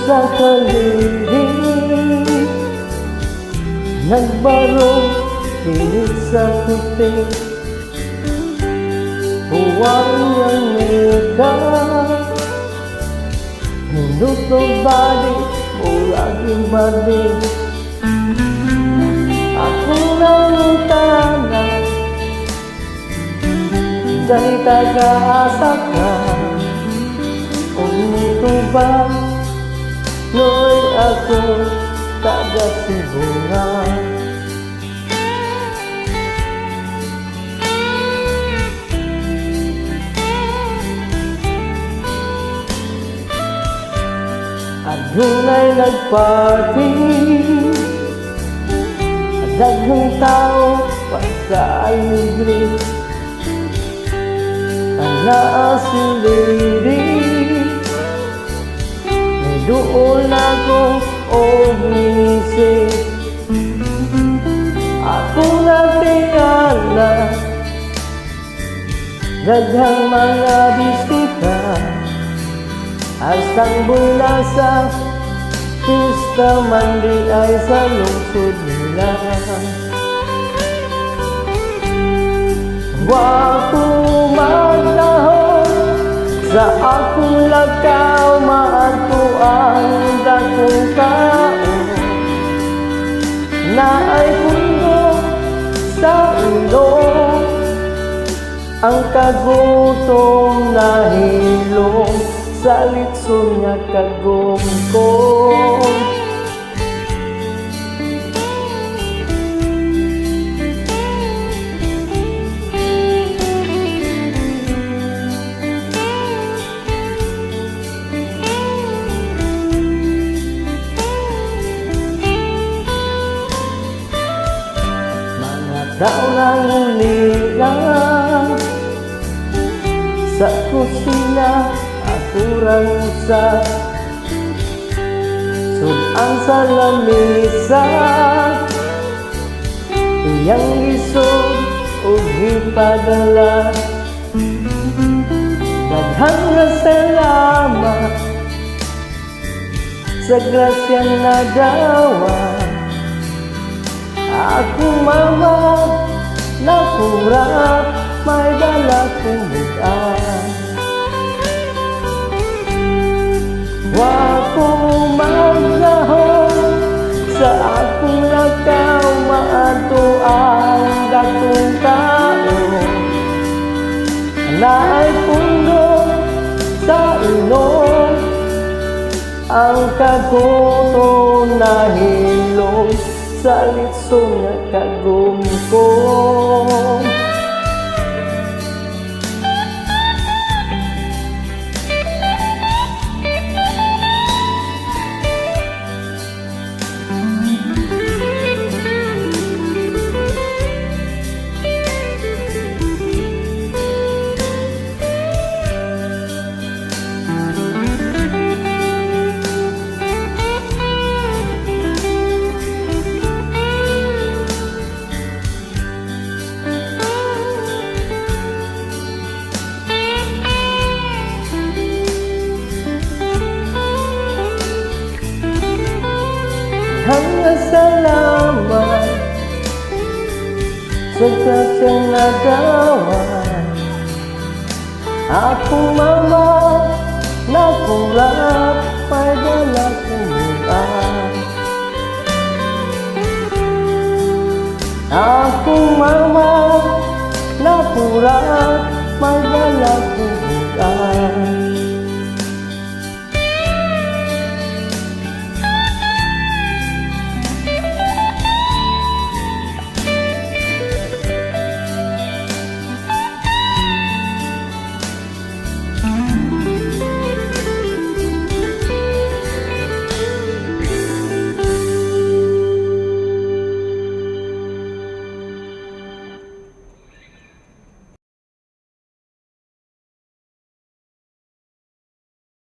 sa kaliling, nagbarong pilit sa puti. Huwag ang mika, hinuto balik o laging balik. Ako lang tana, dahil taga-asa ka. Kung ito ba, no'y ako taga-sibungan. Adunay nagpati, at daghang tao pagka-aligri. Tanaa si lady, may doon ako o minisip. Ako natingala, daghang mga bisita. Asang bula sa pista man di ay sa lungsod nila. Wa ko maglahon sa akong lakaw, maato ang dakong tao na ay puno sa ilong, ang kagutom na hilong sa litson nga kagumkong. Mga tao nang ulilang sa kusina, kurang sa sunan sa lamisa. Iyang isog o ipadala, daghang nga salamat sa grasyang nagawa. Akong mama nakurap, may dala kong bukaan. Wa ko maglahon sa akong lakaw, maato ang dakong tao na ay puno sa ilong, ang kagutom na hilong sa litson nga kagumkong. Hanga salamat sa grasyang nagawa. Akong mama nakurap, may dala kong bukaan. Akong mama nakurap, may dala kong bukaan.